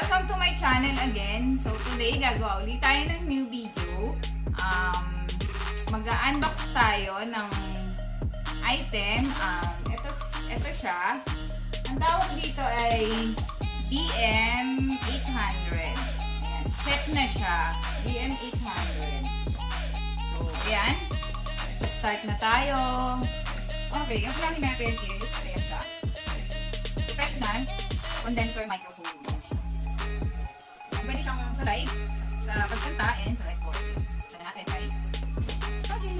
Welcome to my channel again. So today gagawa ulit tayo ng new video. Mag-unbox tayo ng item. Ito siya. Ang tawag dito ay VM800. Ayan, set na siya. VM800. So ayan. Start na tayo. Okay, ang planning natin is ayan siya. Professional condenser microphone. Pwede siyang sa live, sa pagkanta, and sa live recording. Sana natin guys. Okay,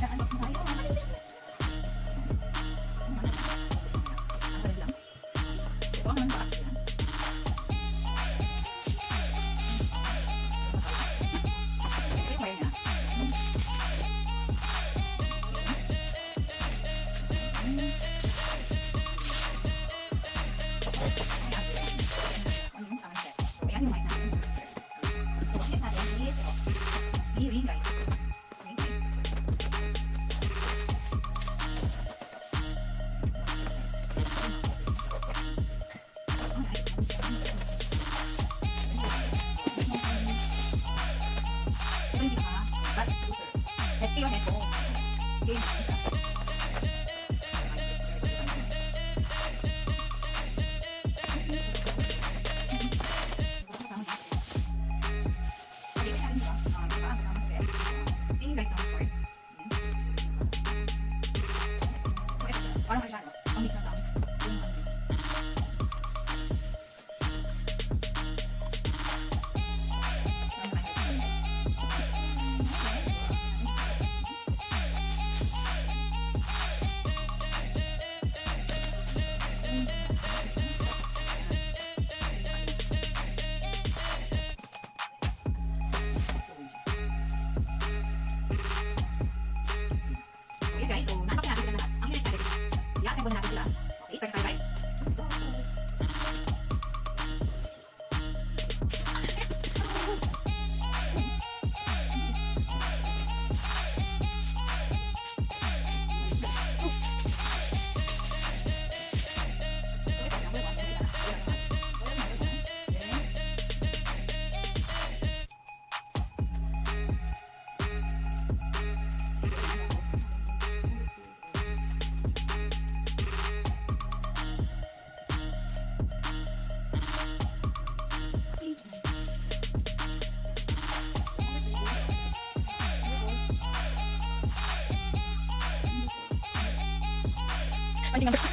nag-unbox na tayo. Ang lang. Ito ang unbox yan. Ito yung wire niya. Ayan yung mic natin. So, what is natin is si ring light. Ito yung pinaka-bus user. Ito yung headphone. Sige, isa. Parang ano siya, no? Ang mix ng sounds. Okay guys, so na-unbox natin sila lahat. Ang next natin, i-assemble natin sila. Okay, start tayo guys. Let's go. Pwede nga ba?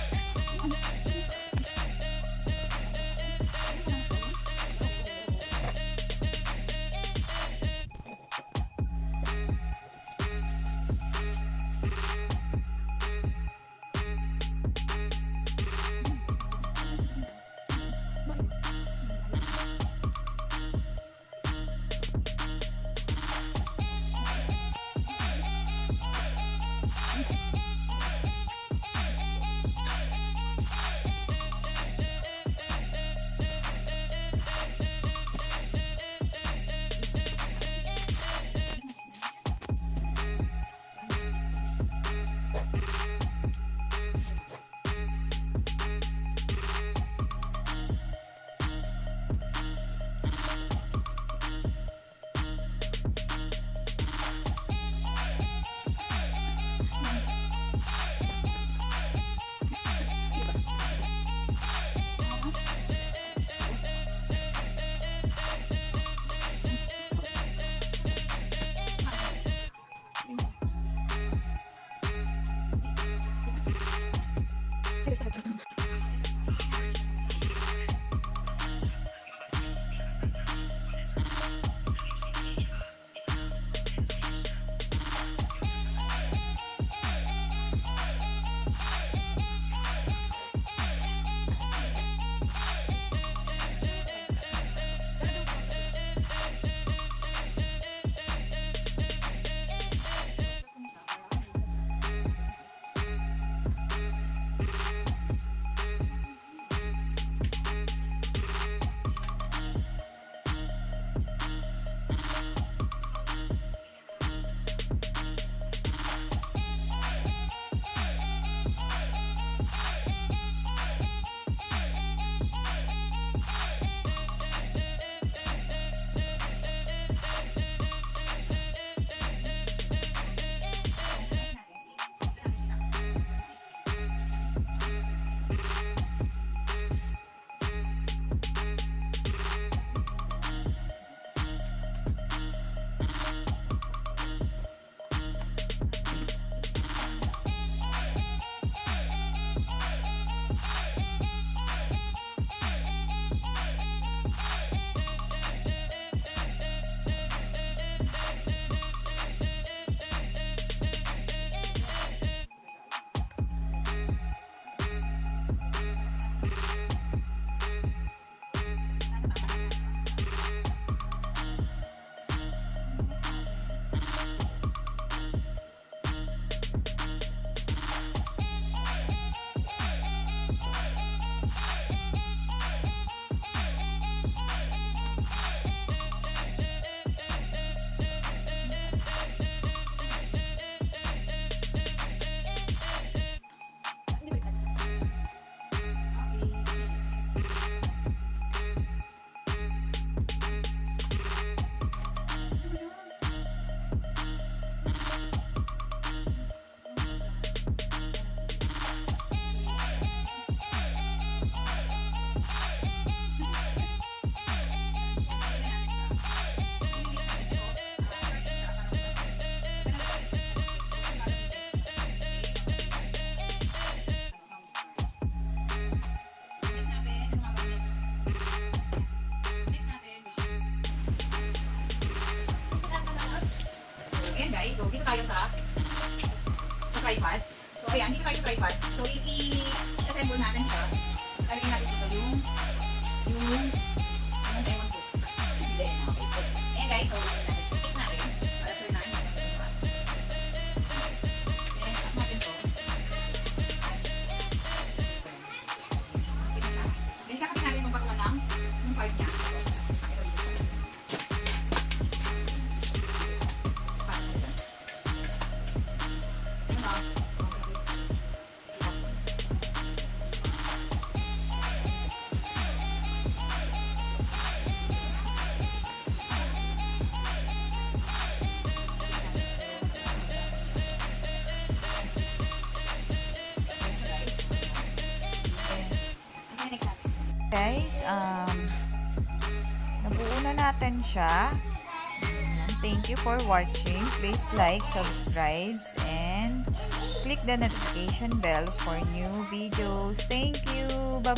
guys. So, dito tayo sa tripod. So, ayan, dito tayo sa tripod. So, i-assemble natin siya. Lagyan natin dito yung ewan ko. Hindi, okay. Ayan guys, so, fix natin. Para sure na, hindi natin sa. Ayan, fix natin to. Okay na siya. Then, kakapin natin yung bakla ng part niya. Guys, nabuo na natin siya. Thank you for watching. Please like, subscribe, and click the notification bell for new videos. Thank you. Bye.